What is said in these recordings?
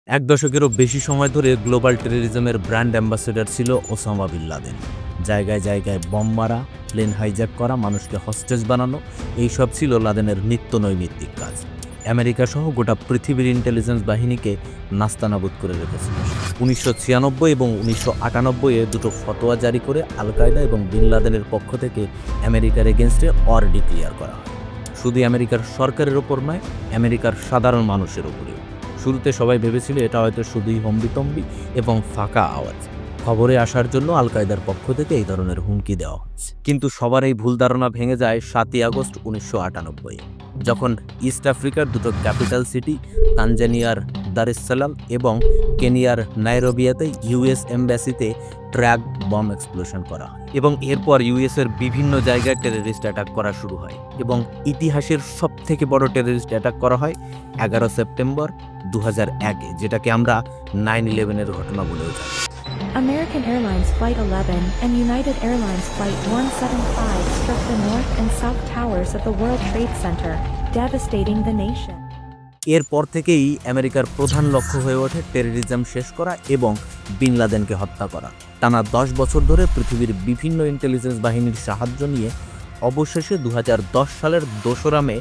এক দশকেরও বেশি সময় ধরে গ্লোবাল টেররিজমের ব্র্যান্ড অ্যাম্বাসেডর ছিল ওসামা বিন লাদেন। জায়গায় জায়গায় বম মারা, প্লেন হাইজ্যাক করা, মানুষকে হস্টেজ বানানো, এইসব ছিল লাদেনের নিত্য নৈমিত্তিক কাজ। আমেরিকা সহ গোটা পৃথিবীর ইন্টেলিজেন্স বাহিনীকে নাস্তানাবুদ করে রেখেছিল। 1996 এবং 1998-এ দুটো ফতোয়া জারি করে আল কায়দা এবং বিন লাদেনের পক্ষ থেকে আমেরিকার এগেনস্টে ওয়ার ডিক্লেয়ার করা হয়। শুধু আমেরিকার সরকারের ওপর নয়, আমেরিকার সাধারণ মানুষের ওপরেও। শুরুতে সবাই ভেবেছিল এটা হয়তো শুধুই হম্বিতম্বি এবং ফাঁকা আওয়াজ। খবরে আসার জন্য আল কায়দার পক্ষ থেকে এই ধরনের হুমকি দেওয়া হচ্ছে। কিন্তু সবার এই ভুল ধারণা ভেঙে যায় 7ই আগস্ট 1998-এ, যখন ইস্ট আফ্রিকার দুটো ক্যাপিটাল সিটি তানজানিয়ার দার এস সালাম এবং কেনিয়ার নাইরোবিয়াতে ইউএস এম্বাসিতে ট্র্যাক বম এক্সপ্লোশন করা হয়। এবং এরপর ইউএসের বিভিন্ন জায়গায় টেররিস্ট অ্যাটাক করা শুরু হয় এবং ইতিহাসের সবথেকে বড় টেররিস্ট অ্যাটাক করা হয় 11 সেপ্টেম্বর 2001-এ, যেটাকে আমরা 9/11-এর ঘটনা বলেও জানি। American Airlines Flight 11 and United Airlines Flight 175 struck the north and south towers of the World Trade Center, devastating the nation. এরপর থেকেই আমেরিকার প্রধান লক্ষ্য হয়ে ওঠে টেররিজম শেষ করা এবং বিন লাদেনকে হত্যা করা। টানা 10 বছর ধরে পৃথিবীর বিভিন্ন ইন্টেলিজেন্স বাহিনীর সাহায্য নিয়ে অবশেষে 2010 সালের 2রা মে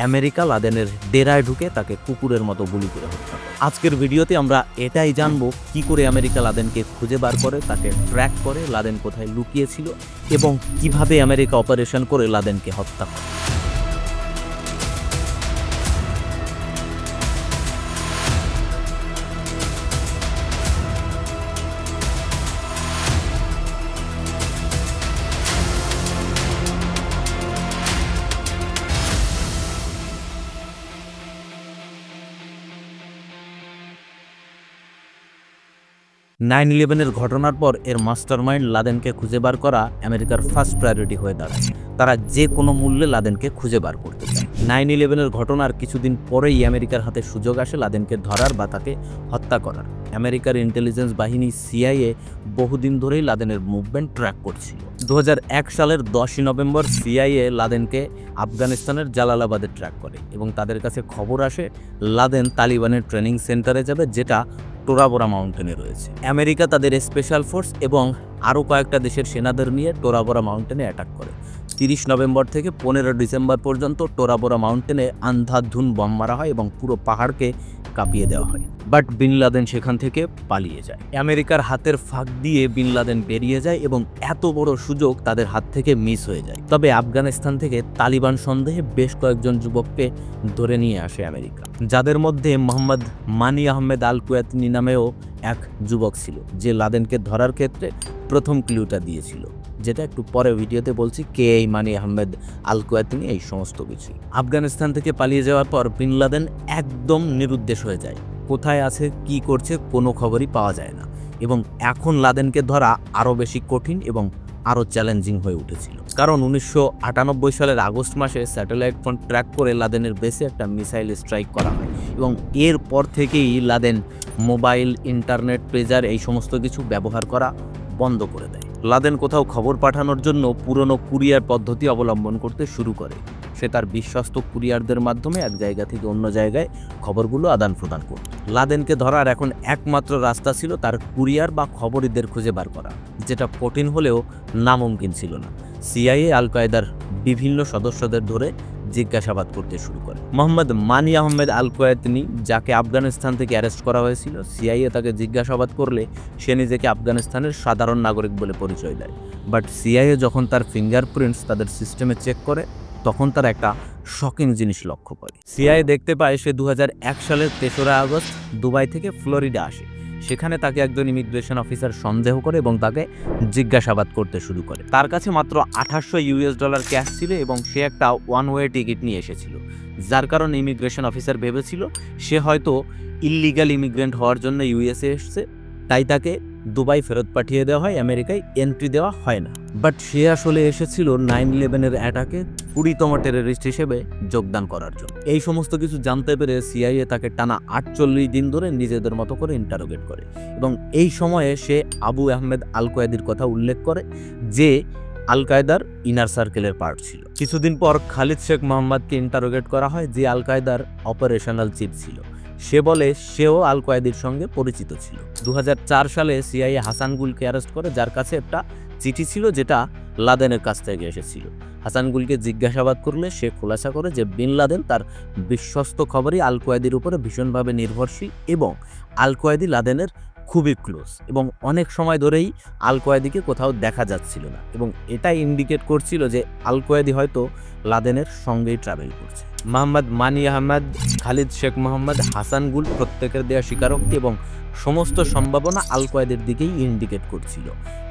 আমেরিকা লাদেনের ডেরায় ঢুকে তাকে কুকুরের মতো গুলি করে হত্যা করে। আজকের ভিডিওতে আমরা এটাই জানবো কি করে আমেরিকা লাদেনকে খুঁজে বার করে, তাকে ট্র্যাক করে, লাদেন কোথায় লুকিয়েছিল এবং কিভাবে আমেরিকা অপারেশন করে লাদেনকে হত্যা করে। 9/11-এর ঘটনার পর এর মাস্টারমাইন্ড লাদেনকে খুঁজে বার করা আমেরিকার ফার্স্ট প্রায়োরিটি হয়ে দাঁড়ায়। তারা যে কোনো মূল্যে লাদেনকে খুঁজে বার করতে চায়। 9/11-এর ঘটনার কিছুদিন পরেই আমেরিকার হাতে সুযোগ আসে লাদেনকে ধরার বা তাকে হত্যা করার। আমেরিকার ইন্টেলিজেন্স বাহিনী সিআইএ বহুদিন ধরেই লাদেনের মুভমেন্ট ট্র্যাক করছিল। 2001 সালের 10ই নভেম্বর সিআইএ লাদেনকে আফগানিস্তানের জালালাবাদে ট্র্যাক করে এবং তাদের কাছে খবর আসে লাদেন তালিবানের ট্রেনিং সেন্টারে যাবে, যেটা টোরা বোরা মাউন্টেনে রয়েছে। আমেরিকা তাদের স্পেশাল ফোর্স এবং আরও কয়েকটা দেশের সেনাদের নিয়ে টোরা বোরা মাউন্টেনে অ্যাটাক করে। 30 নভেম্বর থেকে 15 ডিসেম্বর পর্যন্ত টোরা বোরা মাউন্টেনে আন্ধাধুন বম মারা হয় এবং পুরো পাহাড়কে কাঁপিয়ে দেওয়া হয়। বাট বিন লাদেন সেখান থেকে পালিয়ে যায়। আমেরিকার হাতের ফাঁক দিয়ে বিন লাদেন বেরিয়ে যায় এবং এত বড় সুযোগ তাদের হাত থেকে মিস হয়ে যায়। তবে আফগানিস্তান থেকে তালিবান সন্দেহে বেশ কয়েকজন যুবককে ধরে নিয়ে আসে আমেরিকা, যাদের মধ্যে মোহাম্মদ মানি আহমেদ আল কুয়াতনি নামেও এক যুবক ছিল, যে লাদেনকে ধরার ক্ষেত্রে প্রথম ক্লুটা দিয়েছিল, যেটা একটু পরে ভিডিওতে বলছি কে এই মানি আহমেদ আল কুয়াতনি, এই সমস্ত কিছু। আফগানিস্তান থেকে পালিয়ে যাওয়ার পর বিন লাদেন একদম নিরুদ্দেশ হয়ে যায়। কোথায় আছে, কি করছে, কোনো খবরই পাওয়া যায় না। এবং এখন লাদেনকে ধরা আরও বেশি কঠিন এবং আরও চ্যালেঞ্জিং হয়ে উঠেছিল, কারণ 1998 সালের আগস্ট মাসে স্যাটেলাইট ফোন ট্র্যাক করে লাদেনের বেসে একটা মিসাইল স্ট্রাইক করা হয় এবং এরপর থেকেই লাদেন মোবাইল, ইন্টারনেট, পেজার এই সমস্ত কিছু ব্যবহার করা বন্ধ করে দেয়। লাদেন কোথাও খবর পাঠানোর জন্য পুরনো কুরিয়ার পদ্ধতি অবলম্বন করতে শুরু করে। সে তার বিশ্বস্ত কুরিয়ারদের মাধ্যমে এক জায়গা থেকে অন্য জায়গায় খবরগুলো আদান প্রদান করত। লাদেনকে ধরার এখন একমাত্র রাস্তা ছিল তার কুরিয়ার বা খবরিদের খুঁজে বার করা, যেটা কঠিন হলেও নামুমকিন ছিল না। সিআইএ আল কায়দার বিভিন্ন সদস্যদের ধরে জিজ্ঞাসাবাদ করতে শুরু করে। মোহাম্মদ মানি আহমেদ আল কুয়াতনি, যাকে আফগানিস্তান থেকে অ্যারেস্ট করা হয়েছিল, সিআইএ তাকে জিজ্ঞাসাবাদ করলে সে নিজেকে আফগানিস্তানের সাধারণ নাগরিক বলে পরিচয় দেয়। বাট সিআইএ যখন তার ফিঙ্গারপ্রিন্টস তাদের সিস্টেমে চেক করে, তখন তারা একটা শকিং জিনিস লক্ষ্য করে। সিআইএ দেখতে পায় সে 2001 সালের 3রা আগস্ট দুবাই থেকে ফ্লোরিডা আসে। সেখানে তাকে একজন ইমিগ্রেশন অফিসার সন্দেহ করে এবং তাকে জিজ্ঞাসাবাদ করতে শুরু করে। তার কাছে মাত্র $800 ক্যাশ ছিল এবং সে একটা ওয়ান ওয়ে টিকিট নিয়ে এসেছিল, যার কারণে ইমিগ্রেশন অফিসার ভেবেছিল সে হয়তো ইল্লিগাল ইমিগ্রেন্ট হওয়ার জন্য ইউএসএ এসছে, তাই তাকে দুবাই ফেরত পাঠিয়ে দেওয়া হয়, আমেরিকায় এন্ট্রি দেওয়া হয় না। বাট সে আসলে এসেছিল 9/11-এর অ্যাটাকে 20তম টেররিস্ট হিসেবে যোগদান করার জন্য। এই সমস্ত কিছু জানতে পেরে সিআইএ তাকে টানা 48 দিন ধরে নিজেদের মতো করে ইন্টারোগেট করে এবং এই সময়ে সে আবু আহমেদ আল কুয়াদির কথা উল্লেখ করে, যে আল কায়দার ইনার সার্কেলের পার্ট ছিল। কিছুদিন পর খালিদ শেখ মোহাম্মদকে ইন্টারোগেট করা হয়, যে আল কায়দার অপারেশনাল চিফ ছিল। সে বলে সেও আল কয়েদির সঙ্গে পরিচিত ছিল। 2004 সালে সিআইএ হাসান গুলকে অ্যারেস্ট করে, যার কাছে একটা চিঠি ছিল যেটা লাদেনের কাছ থেকে এসেছিল। হাসান গুলকে জিজ্ঞাসাবাদ করলে সে খোলাসা করে যে বিন লাদেন তার বিশ্বস্ত খবরই আল কয়েদির উপরে ভীষণভাবে নির্ভরশীল এবং আল কয়েদি লাদেনের খুবই ক্লোজ এবং অনেক সময় ধরেই আল কয়েদিকে কোথাও দেখা যাচ্ছিল না এবং এটাই ইন্ডিকেট করছিল যে আল কয়েদি হয়তো লাদেনের সঙ্গেই ট্রাভেল করছে। মোহাম্মদ মানি আহমেদ, খালিদ শেখ মোহাম্মদ, হাসান গুল প্রত্যেকের দেওয়া স্বীকারোক্তি এবং সমস্ত সম্ভাবনা আল কয়েদির দিকেই ইন্ডিকেট করছিল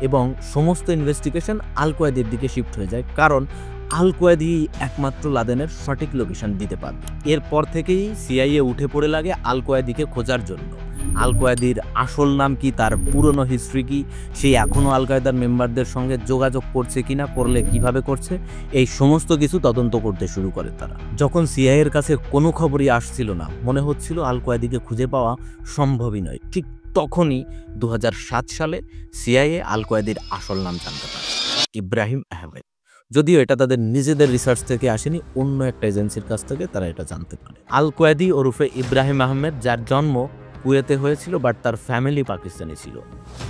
এবং সমস্ত ইনভেস্টিগেশন আল কয়েদির দিকে শিফট হয়ে যায়, কারণ আল কয়েদি একমাত্র লাদেনের সঠিক লোকেশন দিতে পারবে। এরপর থেকেই সিআইএ উঠে পড়ে লাগে আল কয়েদিকে খোঁজার জন্য। আল কয়েদির আসল নাম কি, তার পুরনো হিস্ট্রি কি, সে এখনও আল কায়দার মেম্বারদের সঙ্গে যোগাযোগ করছে কিনা, করলে কিভাবে করছে, এই সমস্ত কিছু তদন্ত করতে শুরু করে তারা। যখন সিআইএর কাছে কোনো খবরই আসছিল না, মনে হচ্ছিল আল কয়েদিকে খুঁজে পাওয়া সম্ভবই নয়, ঠিক তখনই 2007 সালে সিআইএ আল কয়েদির আসল নাম জানতে পারে, ইব্রাহিম আহমেদ। যদিও এটা তাদের নিজেদের রিসার্চ থেকে আসেনি, অন্য একটা এজেন্সির কাছ থেকে তারা এটা জানতে পারে। আল কয়েদি ওরফে ইব্রাহিম আহমেদ, যার জন্ম কুয়েতে হয়েছিল বাট তার ফ্যামিলি পাকিস্তানি ছিল।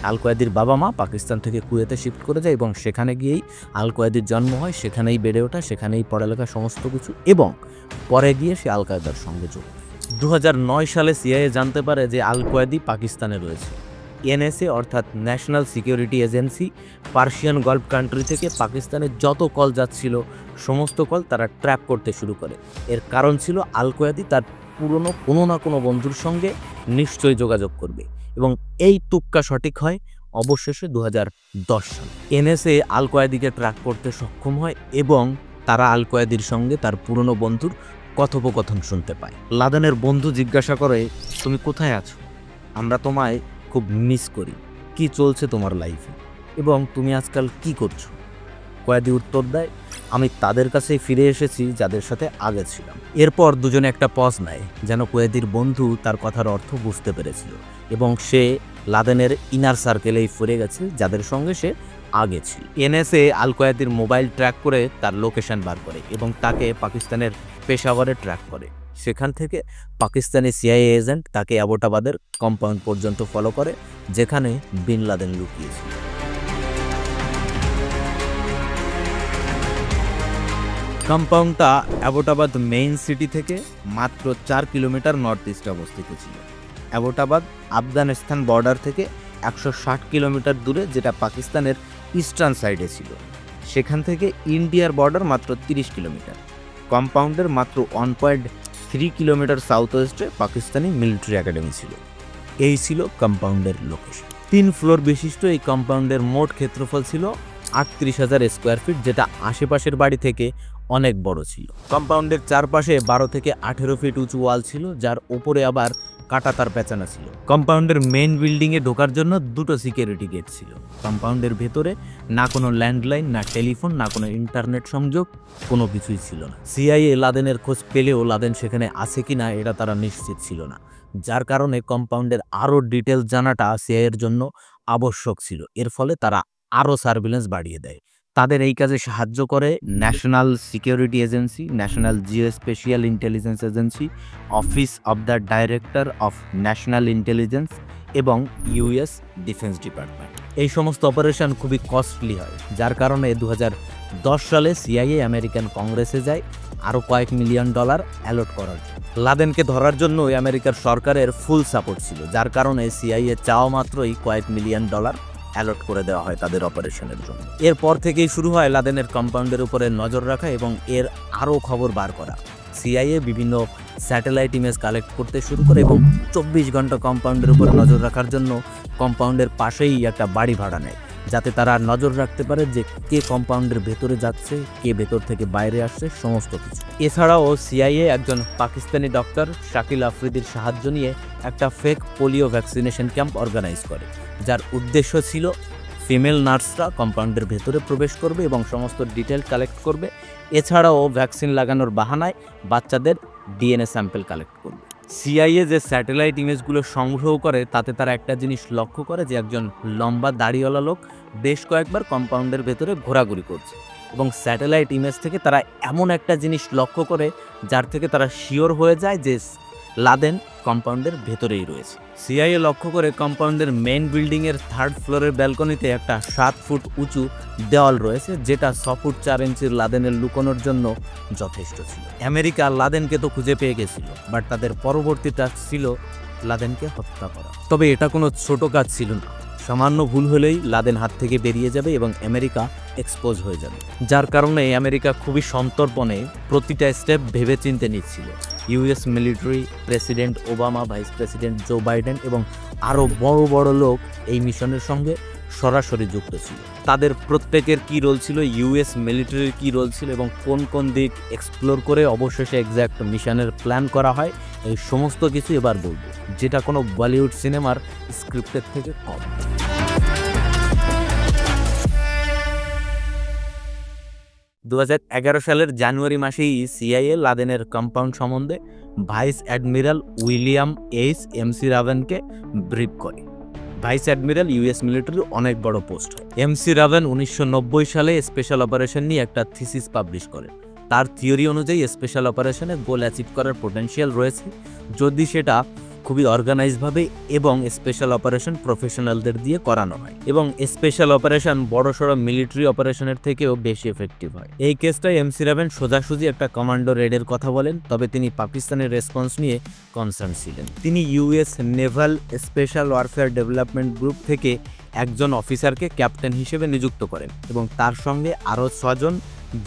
আল কয়েদির বাবা মা পাকিস্তান থেকে কুয়েতে শিফট করে যায় এবং সেখানে গিয়েই আল কয়েদির জন্ম হয়, সেখানেই বেড়ে ওঠা, সেখানেই পড়ালেখা সমস্ত কিছু, এবং পরে গিয়ে সে আল কায়দার সঙ্গে যোগ। 2009 সালে সিআইএ জানতে পারে যে আল কয়েদি পাকিস্তানে রয়েছে। এনএসএ অর্থাৎ national security agency Persian golf country থেকে পাকিস্তানে যত কল যাচ্ছিল সমস্ত কল তারা ট্র্যাপ করতে শুরু করে। এর কারণ ছিল আল কয়েদি তার পুরনো কোনো না কোনো বন্ধুর সঙ্গে নিশ্চয়ই যোগাযোগ করবে এবং এই তুক্কা সঠিক হয় অবশেষে 2010 সালে। এনএসএ আল কয়েদিকে ট্র্যাক করতে সক্ষম হয় এবং তারা আল কয়েদির সঙ্গে তার পুরনো বন্ধুর কথোপকথন শুনতে পায়। লাদেনের বন্ধু জিজ্ঞাসা করে, তুমি কোথায় আছো? আমরা তোমায় খুব মিস করি, কি চলছে তোমার লাইফে এবং তুমি আজকাল কি করছো? কয়েদি উত্তর দেয়, আমি তাদের কাছেই ফিরে এসেছি যাদের সাথে আগে ছিলাম। এরপর দুজনে একটা পজ নেয়, যেন কয়েদির বন্ধু তার কথার অর্থ বুঝতে পেরেছিল এবং সে লাদেনের ইনার সার্কেলেই ফিরে গেছে যাদের সঙ্গে সে আগে ছিল। এনএসএ আল কয়েদির মোবাইল ট্র্যাক করে তার লোকেশন বার করে এবং তাকে পাকিস্তানের পেশাওয়ারে ট্র্যাক করে। সেখান থেকে পাকিস্তানি সিআইএ এজেন্ট তাকে অ্যাবোটাবাদের কম্পাউন্ড পর্যন্ত ফলো করে যেখানে বিন লাদেন লুকিয়েছিল। কম্পাউন্ডটা অ্যাবোটাবাদ মেইন সিটি থেকে মাত্র 4 কিলোমিটার নর্থ ইস্টে অবস্থিত ছিল। অ্যাবোটাবাদ আফগানিস্তান বর্ডার থেকে 160 কিলোমিটার দূরে, যেটা পাকিস্তানের ইস্টার্ন সাইডে ছিল। সেখান থেকে ইন্ডিয়ার বর্ডার মাত্র 30 কিলোমিটার। কম্পাউন্ডের মাত্র 1.3 কিলোমিটার সাউথ ওয়েস্টে পাকিস্তানি মিলিটারি একাডেমি ছিল। এই ছিল কম্পাউন্ডের লোকেশন। 3 ফ্লোর বিশিষ্ট এই কম্পাউন্ডের মোট ক্ষেত্রফল ছিল 38,000 স্কোয়ার ফিট, যেটা আশেপাশের বাড়ি থেকে অনেক বড় ছিল। কম্পাউন্ডের চারপাশে 12 থেকে 18 ফিট উঁচু ওয়াল ছিল, যার উপরে আবার কাঁটাতার পেঁচানো ছিল। কম্পাউন্ডের মেইন বিল্ডিংয়ে ঢোকার জন্য 2টো সিকিউরিটি গেট ছিল। কম্পাউন্ডের ভেতরে না কোনো ল্যান্ডলাইন, না টেলিফোন, না কোনো ইন্টারনেট সংযোগ, কোনো কিছুই ছিল না। সিআইএ লাদেনের খোঁজ পেলেও লাদেন সেখানে আছে কিনা এটা তারা নিশ্চিত ছিল না, যার কারণে কম্পাউন্ডের আরও ডিটেলস জানাটা সিআইএর জন্য আবশ্যক ছিল। এর ফলে তারা আরও সার্ভিলেন্স বাড়িয়ে দেয়। তাদের এই কাজে সাহায্য করে national security agency, national Jio special intelligence agency, office of the director of national intelligence এবং ইউএস ডিফেন্স ডিপার্টমেন্ট। এই সমস্ত অপারেশন খুবই কস্টলি হয়, যার কারণে 2010 সালে সিআইএ আমেরিকান কংগ্রেসে যায় আরও কয়েক মিলিয়ন ডলার অ্যালট করার জন্য। লাদেনকে ধরার জন্য আমেরিকার সরকারের ফুল সাপোর্ট ছিল, যার কারণে সিআইএ চাওয়া মাত্রই কয়েক মিলিয়ন ডলার অ্যালট করে দেওয়া হয় তাদের অপারেশনের জন্য। এরপর থেকেই শুরু হয় লাদেনের কম্পাউন্ডের উপরে নজর রাখা এবং এর আরও খবর বার করা। সিআইএ বিভিন্ন স্যাটেলাইট ইমেজ কালেক্ট করতে শুরু করে এবং 24 ঘন্টা কম্পাউন্ডের উপরে নজর রাখার জন্য কম্পাউন্ডের পাশেই একটা বাড়ি ভাড়া নেয়, যাতে তারা নজর রাখতে পারে যে কে কম্পাউন্ডের ভেতরে যাচ্ছে, কে ভেতর থেকে বাইরে আসছে, সমস্ত কিছু। এছাড়াও সিআইএ একজন পাকিস্তানি ডক্টর শাকিল আফ্রিদির সাহায্য নিয়ে একটা fake polio vaccination camp organise করে, যার উদ্দেশ্য ছিল ফিমেল নার্সরা কম্পাউন্ডের ভেতরে প্রবেশ করবে এবং সমস্ত ডিটেল কালেক্ট করবে। এছাড়াও ভ্যাকসিন লাগানোর বাহানায় বাচ্চাদের ডিএনএ স্যাম্পল কালেক্ট করবে। সিআইএ যে স্যাটেলাইট ইমেজগুলো সংগ্রহ করে তাতে তারা একটা জিনিস লক্ষ্য করে যে একজন লম্বা দাড়িওয়ালা লোক বেশ কয়েকবার কম্পাউন্ডের ভেতরে ঘোরাঘুরি করছে এবং স্যাটেলাইট ইমেজ থেকে তারা এমন একটা জিনিস লক্ষ্য করে যার থেকে তারা শিওর হয়ে যায় যে লাদেন কম্পাউন্ডের ভেতরেই রয়েছে। সিআইএ লক্ষ্য করে কম্পাউন্ডের মেইন বিল্ডিংয়ের 3rd ফ্লোরের ব্যালকনিতে একটা 7 ফুট উঁচু দেওয়াল রয়েছে, যেটা 6 ফুট 4 ইঞ্চির লাদেনের লুকোনোর জন্য যথেষ্ট ছিল। আমেরিকা লাদেনকে তো খুঁজে পেয়ে গেছিল, বাট তাদের পরবর্তী টাস্ক ছিল লাদেনকে হত্যা করা। তবে এটা কোনো ছোট কাজ ছিল না। সামান্য ভুল হলেই লাদেন হাত থেকে বেরিয়ে যাবে এবং আমেরিকা এক্সপোজ হয়ে যাবে, যার কারণে আমেরিকা খুবই সন্তর্পণে প্রতিটা স্টেপ ভেবে চিন্তে নিচ্ছিল। US military, president Obama, vice president Joe Biden এবং আরও বড় বড় লোক এই মিশনের সঙ্গে সরাসরি যুক্ত ছিল। তাদের প্রত্যেকের কী রোল ছিল, ইউএস মিলিটারির কী রোল ছিল এবং কোন কোন দিক এক্সপ্লোর করে অবশেষে এক্স্যাক্ট মিশনের প্ল্যান করা হয়, এই সমস্ত কিছু এবার বলবো, যেটা কোনো বলিউড সিনেমার স্ক্রিপ্টের থেকে কম। 2011 সালের জানুয়ারি মাসেই সিআইএ লাদেনের কম্পাউন্ড সম্বন্ধে ভাইস অ্যাডমিরাল উইলিয়াম এমসি রাভেনকে ব্রিফ করে। ভাইস অ্যাডমিরাল ইউএস মিলিটারির অনেক বড় পোস্ট হয়। এমসি রাভেন 1990 সালে স্পেশাল অপারেশন নিয়ে একটা থিসিস পাবলিশ করেন। তার থিওরি অনুযায়ী স্পেশাল অপারেশনে গোল অ্যাচিভ করার পোটেনশিয়াল রয়েছে যদি সেটা খুবই অর্গানাইজভাবে এবং স্পেশাল অপারেশন প্রফেশনালদের দিয়ে করানো হয়, এবং স্পেশাল অপারেশন বড়সড় মিলিটারি অপারেশনের থেকেও বেশি এফেক্টিভ হয়। এই কেসটায় এমসি রাভেন সোজাসুজি একটা কমান্ডো রেডের কথা বলেন, তবে তিনি পাকিস্তানের রেসপন্স নিয়ে কনসার্ন ছিলেন। তিনি US Naval special warfare development group থেকে একজন অফিসারকে ক্যাপ্টেন হিসেবে নিযুক্ত করেন এবং তার সঙ্গে আরও 6 জন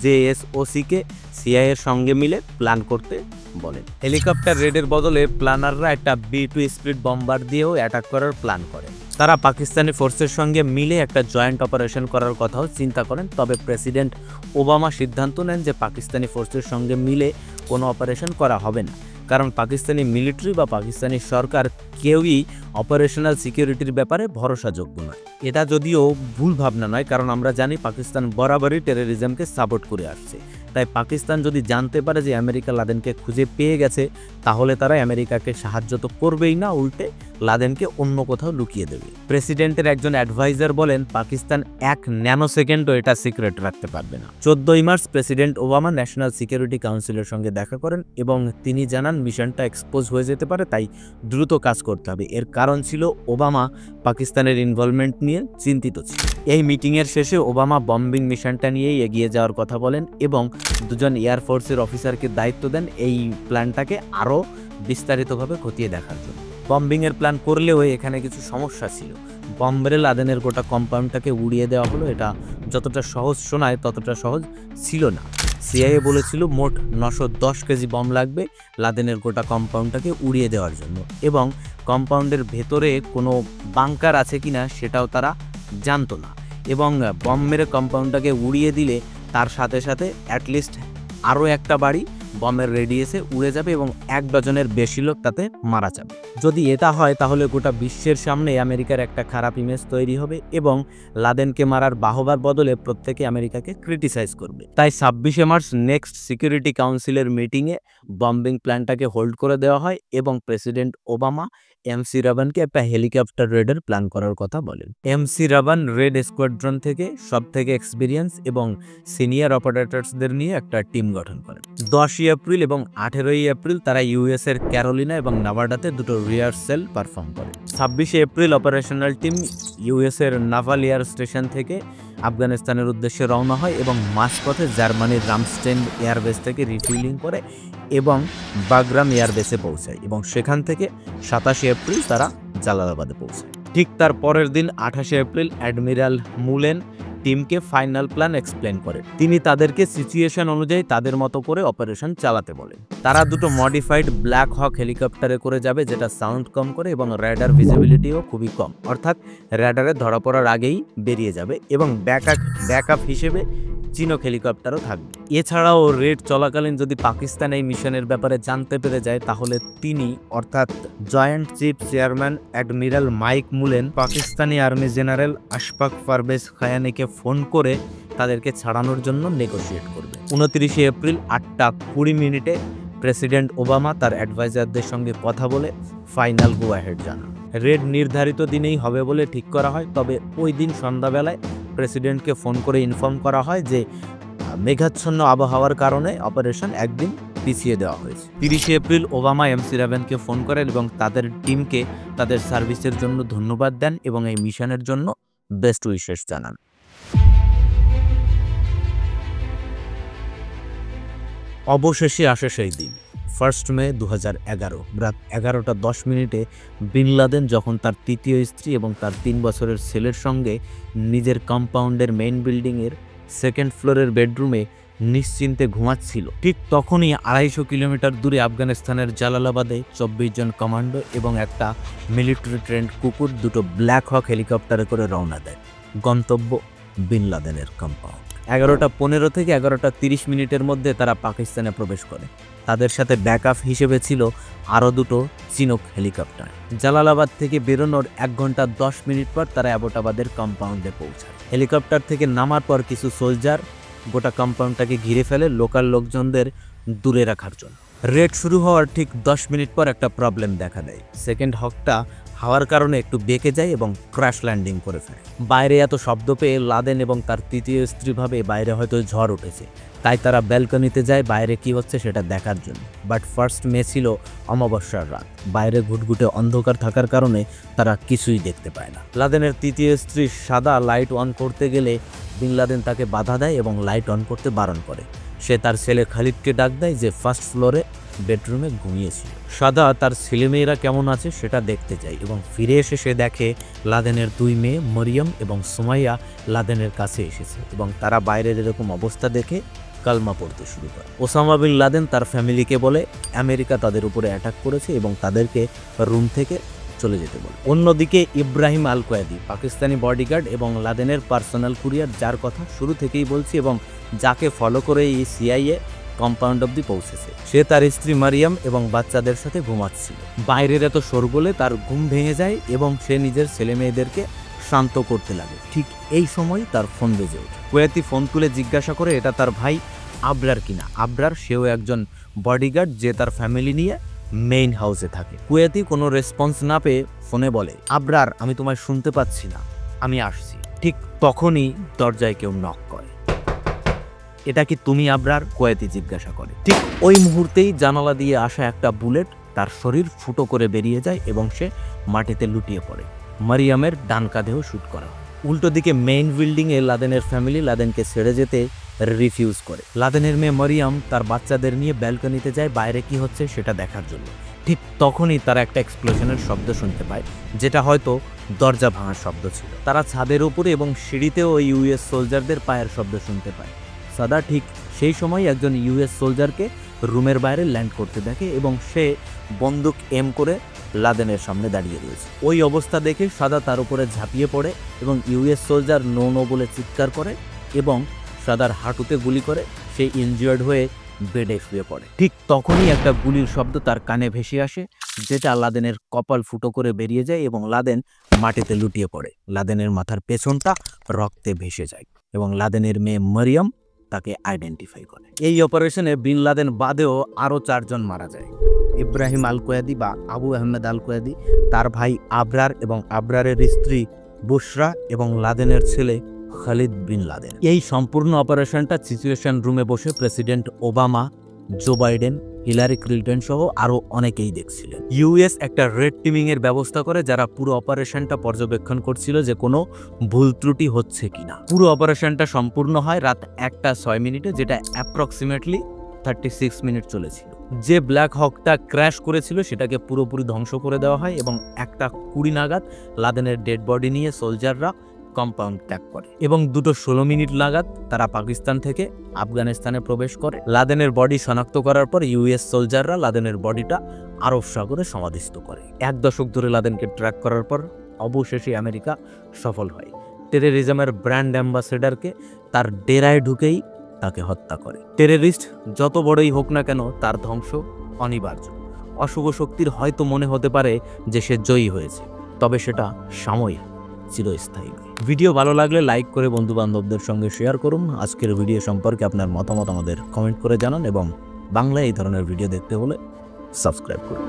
জেএসওসিকে সিআইএর সঙ্গে মিলে প্ল্যান করতে বলেন। হেলিকপ্টার রেডের বদলে প্ল্যানাররা একটা B-2 স্পিড বম্বার দিয়েও অ্যাটাক করার প্ল্যান করেন। তারা পাকিস্তানি ফোর্সের সঙ্গে মিলে একটা জয়েন্ট অপারেশন করার কথাও চিন্তা করেন, তবে প্রেসিডেন্ট ওবামা সিদ্ধান্ত নেন যে পাকিস্তানি ফোর্সের সঙ্গে মিলে কোনো অপারেশন করা হবে না, কারণ পাকিস্তানি মিলিটারি বা পাকিস্তানি সরকার কেউই অপারেশনাল সিকিউরিটির ব্যাপারে ভরসাযোগ্য নয়। এটা যদিও ভুল ভাবনা নয়, কারণ আমরা জানি পাকিস্তান বরাবরই টেররিজমকে সাপোর্ট করে আসছে। তাই পাকিস্তান যদি জানতে পারে যে আমেরিকা লাদেনকে খুঁজে পেয়ে গেছে, তাহলে তারা আমেরিকাকে সাহায্য তো করবেই না, উল্টে লাদেনকে অন্য কোথাও লুকিয়ে দেবে। প্রেসিডেন্টের একজন অ্যাডভাইজার বলেন পাকিস্তান 1 ন্যানোসেকেন্ডও এটা সিক্রেট রাখতে পারবে না। 14 March president Obama national security কাউন্সিলের সঙ্গে দেখা করেন এবং তিনি জানান মিশনটা এক্সপোজ হয়ে যেতে পারে, তাই দ্রুত কাজ করতে হবে। এর কারণ ছিল ওবামা পাকিস্তানের ইনভলভমেন্ট নিয়ে চিন্তিত ছিল। এই মিটিংয়ের শেষে ওবামা বম্বিং মিশনটা নিয়েই এগিয়ে যাওয়ার কথা বলেন এবং 2 জন এয়ারফোর্সের অফিসারকে দায়িত্ব দেন এই প্ল্যানটাকে আরও বিস্তারিতভাবে খতিয়ে দেখার জন্য। বম্বিংয়ের প্ল্যান করলেও এখানে কিছু সমস্যা ছিল। বম মেরে লাদেনের গোটা কম্পাউন্ডটাকে উড়িয়ে দেওয়া হলো, এটা যতটা সহজ শোনায় ততটা সহজ ছিল না। সিআইএ বলেছিল মোট 910 কেজি বম লাগবে লাদেনের গোটা কম্পাউন্ডটাকে উড়িয়ে দেওয়ার জন্য, এবং কম্পাউন্ডের ভেতরে কোনো বাংকার আছে কিনা সেটাও তারা জানতো না, এবং বম মেরে কম্পাউন্ডটাকে উড়িয়ে দিলে তার সাথে সাথে অ্যাটলিস্ট আরও একটা বাড়ি বমের রেডিয়েসে উড়ে যাবে এবং 1 ডজনের বেশি লোক তাতে মারা যাবে। যদি এটা হয় তাহলে গোটা বিশ্বের সামনে আমেরিকার একটা খারাপ ইমেজ তৈরি হবে এবং লাদেনকে মারার বাহবার বদলে প্রত্যেকে আমেরিকাকে ক্রিটিসাইজ করবে। তাই 26 মার্চ নেক্সট সিকিউরিটি কাউন্সিলের মিটিংয়ে বম্বিং প্ল্যানটাকে হোল্ড করে দেওয়া হয় এবং প্রেসিডেন্ট ওবামা এমসি রাভানকে একটা হেলিকপ্টার রেডের প্ল্যান করার কথা বলেন। এমসি রাভান রেড স্কোয়াড্রন থেকে সবথেকে এক্সপিরিয়েন্স এবং সিনিয়র অপারেটরসদের নিয়ে একটা টিম গঠন করেন। 10 এপ্রিল এবং 18 এপ্রিল তারা ইউএস এর ক্যারোলিনা এবং নাভাডাতে দুটো রিহার্সেল পারফর্ম করে। 26 এপ্রিল অপারেশনাল টিম ইউএস এর নাভাল এয়ার স্টেশন থেকে আফগানিস্তানের উদ্দেশ্যে রওনা হয় এবং মাঝপথে জার্মানির রামস্টেন এয়ারবেস থেকে রিফুয়েলিং করে এবং বাগরাম এয়ারবেসে পৌঁছায় এবং সেখান থেকে 27 এপ্রিল তারা জালালাবাদে পৌঁছায়। ঠিক তার পরের দিন 28 এপ্রিল অ্যাডমিরাল মুলেন টিমকে ফাইনাল প্ল্যান এক্সপ্লেন করে। তিনি তাদেরকে সিচুয়েশন অনুযায়ী তাদের মতো করে অপারেশন চালাতে বলেন। তারা দুটো মডিফাইড ব্ল্যাক হক হেলিকপ্টারে করে যাবে, যেটা সাউন্ড কম করে এবং র্যাডার ভিজিবিলিটিও খুবই কম, অর্থাৎ র্যাডারে ধরা পড়ার আগেই বেরিয়ে যাবে, এবং ব্যাকআপ হিসেবে চিনোক হেলিকপ্টারও থাকবে। এছাড়াও রেড চলাকালীন যদি পাকিস্তান এই মিশনের ব্যাপারে জানতে পেরে যায়, তাহলে তিনি অর্থাৎ joint chief chairman admiral Mike Mullen Pakistani army general Ashfaq Parvez খায়ানিকে ফোন করে তাদেরকে ছাড়ানোর জন্য নেগোশিয়েট করবে। 29 এপ্রিল 8:20 প্রেসিডেন্ট ওবামা তার অ্যাডভাইজারদের সঙ্গে কথা বলে ফাইনাল গো অ্যাহেড জানান। রেড নির্ধারিত দিনেই হবে বলে ঠিক করা হয়, তবে ওই দিন সন্ধ্যাবেলায় প্রেসিডেন্টকে ফোন করে ইনফর্ম করা হয় যে মেঘাচ্ছন্ন আবহাওয়ার কারণে অপারেশন একদিন পিছিয়ে দেওয়া হয়েছে। 30 এপ্রিল ওবামা MC-11কে ফোন করেন এবং তাদের টিমকে তাদের সার্ভিসের জন্য ধন্যবাদ দেন এবং এই মিশনের জন্য বেস্ট উইশেস জানান। অবশেষে আসে সেই দিন, 1 মে 2011 রাত 11:10 বিন লাদেন যখন তার তৃতীয় স্ত্রী এবং তার 3 বছরের ছেলের সঙ্গে নিজের কম্পাউন্ডের মেইন বিল্ডিংয়ের 2nd ফ্লোরের বেডরুমে নিশ্চিন্তে ঘুমাচ্ছিল, ঠিক তখনই 250 কিলোমিটার দূরে আফগানিস্তানের জালালাবাদে 24 জন কমান্ডো এবং একটা মিলিটারি ট্রেন্ড কুকুর দুটো ব্ল্যাক হক হেলিকপ্টারে করে রওনা দেয় গন্তব্য বিন লাদেনের কম্পাউন্ড। 11:15 থেকে 11:30 মধ্যে তারা পাকিস্তানে প্রবেশ করে। তাদের সাথে ব্যাকআপ হিসেবে ছিল আরও দুটো চিনুক হেলিকপ্টার। জালালাবাদ থেকে বেরোনোর 1 ঘন্টা 10 মিনিট পর তারা অ্যাবোটাবাদের কম্পাউন্ডে পৌঁছায়। হেলিকপ্টার থেকে নামার পর কিছু সোলজার গোটা কম্পাউন্ডটাকে ঘিরে ফেলে লোকাল লোকজনদের দূরে রাখার জন্য। রেড শুরু হওয়ার ঠিক 10 মিনিট পর একটা প্রবলেম দেখা দেয়। 2nd হকটা হাওয়ার কারণে একটু বেঁকে যায় এবং ক্র্যাশ ল্যান্ডিং করে ফেলে। বাইরে এত শব্দ পেয়ে লাদেন এবং তার তৃতীয় স্ত্রী ভাবে বাইরে হয়তো ঝড় উঠেছে, তাই তারা ব্যালকনিতে যায় বাইরে কি হচ্ছে সেটা দেখার জন্য। বাট 1 মে ছিল অমাবস্যার রাত, বাইরে ঘুটঘুটে অন্ধকার থাকার কারণে তারা কিছুই দেখতে পায় না। লাদেনের তৃতীয় স্ত্রী সাদা লাইট অন করতে গেলে বিন লাদেন তাকে বাধা দেয় এবং লাইট অন করতে বারণ করে। সে তার ছেলে খালিদকে ডাক দেয় যে 1st ফ্লোরে বেডরুমে ঘুমিয়েছিল। সাদা তার ছেলেমেয়েরা কেমন আছে সেটা দেখতে যায় এবং ফিরে এসে সে দেখে লাদেনের 2 মেয়ে মরিয়ম এবং সুমাইয়া লাদেনের কাছে এসেছে এবং তারা বাইরের এরকম অবস্থা দেখে কালমা পড়তে শুরু করে। ওসামা বিন লাদেন তার ফ্যামিলিকে বলে আমেরিকা তাদের উপরে অ্যাটাক করেছে এবং তাদেরকে রুম থেকে চলে যেতে বলে। অন্যদিকে ইব্রাহিম আল কোয়েদি পাকিস্তানি বডিগার্ড এবং লাদেনের পার্সোনাল কুরিয়ার, যার কথা শুরু থেকেই বলছি এবং যাকে ফলো করে এই CIA কম্পাউন্ড অব্দি পৌঁছেছে, সে তার স্ত্রী মারিয়াম এবং বাচ্চাদের সাথে ঘুমাচ্ছিল। বাইরের এত শোরগোলে তার ঘুম ভেঙে যায় এবং সে নিজের ছেলে মেয়েদেরকে শান্ত করতে লাগে। ঠিক এই সময় তার ফোন বেজে ওঠে। কুয়েতি ফোন তুলে জিজ্ঞাসা করে এটা তার ভাই আবরার কিনা। আবরার সেও একজন বডিগার্ড যে তার ফ্যামিলি নিয়ে মেইন হাউসে থাকে। কুয়েতি কোনো রেসপন্স না পেয়ে ফোনে বলে, আবরার আমি তোমায় শুনতে পাচ্ছি না, আমি আসছি। ঠিক তখনই দরজায় কেউ নক করে। এটা কি তুমি আবরার? কুয়েতি জিজ্ঞাসা করে। ঠিক ওই মুহূর্তেই জানালা দিয়ে আসা একটা বুলেট তার শরীর ফুটো করে বেরিয়ে যায় এবং সে মাটিতে লুটিয়ে পড়ে। মারিয়ামের ডান কাঁধেও শুট করা হয়। উল্টো দিকে মেইন বিল্ডিংয়ে লাদেনের ফ্যামিলি লাদেনকে ছেড়ে যেতে রিফিউজ করে। লাদেনের মেয়ে মারিয়াম তার বাচ্চাদের নিয়ে ব্যালকনিতে যায় বাইরে কি হচ্ছে সেটা দেখার জন্য। ঠিক তখনই তারা একটা এক্সপ্লোশনের শব্দ শুনতে পায়, যেটা হয়তো দরজা ভাঙার শব্দ ছিল। তারা ছাদের উপরে এবং সিঁড়িতেও ওই US সোলজারদের পায়ের শব্দ শুনতে পায়। সাদা ঠিক সেই সময় একজন US সোলজারকে রুমের বাইরে ল্যান্ড করতে দেখে এবং সে বন্দুক এম করে লাদেনের সামনে দাঁড়িয়ে রয়েছে। ওই অবস্থা দেখে সাদা তার উপরে ঝাঁপিয়ে পড়ে এবং US সোলজার নো নো বলে চিৎকার করে এবং সাদার হাঁটুতে গুলি করে সে ইনজিয়ার্ড হয়ে বেডে শুয়ে পড়ে। ঠিক তখনই একটা গুলির শব্দ তার কানে ভেসে আসে, যেটা লাদেনের কপাল ফুটো করে বেরিয়ে যায় এবং লাদেন মাটিতে লুটিয়ে পড়ে। লাদেনের মাথার পেছনটা রক্তে ভেসে যায় এবং লাদেনের মেয়ে মারিয়াম তাকে আইডেন্টিফাই করে। এই অপারেশনে বিন লাদেন বাদেও আরও 4 জন মারা যায়। ইব্রাহিম আল কোয়েদি বা আবু আহমেদ আল কোয়েদি, তার ভাই আবরার এবং আবরারের স্ত্রী বুশরা এবং লাদেনের ছেলে খালিদ বিন লাদেন। এই সম্পূর্ণ অপারেশনটা সিচুয়েশন রুমে বসে president Obama, Joe Biden, Hillary Clinton সহ আরও অনেকেই দেখছিলেন। US একটা রেড টিমিং এর ব্যবস্থা করে যারা পুরো অপারেশনটা পর্যবেক্ষণ করছিল যে কোনো ভুল ত্রুটি হচ্ছে কিনা। পুরো অপারেশনটা সম্পূর্ণ হয় রাত 1:06 যেটা অ্যাপ্রক্সিমেটলি 36 মিনিট চলেছিল। যে ব্ল্যাক হকটা ক্র্যাশ করেছিল সেটাকে পুরোপুরি ধ্বংস করে দেওয়া হয় এবং 1:20 নাগাদ লাদেনের ডেড বডি নিয়ে সোলজাররা কম্পাউন্ড ত্যাগ করে এবং 2:16 নাগাদ তারা পাকিস্তান থেকে আফগানিস্তানে প্রবেশ করে। লাদেনের বডি শনাক্ত করার পর US সোলজাররা লাদেনের বডিটা আরব সাগরে সমাধিস্থ করে। 1 দশক ধরে লাদেনকে ট্র্যাক করার পর অবশেষে আমেরিকা সফল হয়। টেররিজমের ব্র্যান্ড অ্যাম্বাসেডারকে তার ডেরায় ঢুকেই তাকে হত্যা করে। টেররিস্ট যত বড়ই হোক না কেন তার ধ্বংস অনিবার্য। অশুভ শক্তির হয়তো মনে হতে পারে যে সে জয়ী হয়েছে, তবে সেটা সাময়িক, চিরস্থায়ী। ভিডিও ভালো লাগলে লাইক করে বন্ধু বান্ধবদের সঙ্গে শেয়ার করুন। আজকের ভিডিও সম্পর্কে আপনার মতামত আমাদের কমেন্ট করে জানান এবং বাংলায় এই ধরনের ভিডিও দেখতে হলে সাবস্ক্রাইব করুন।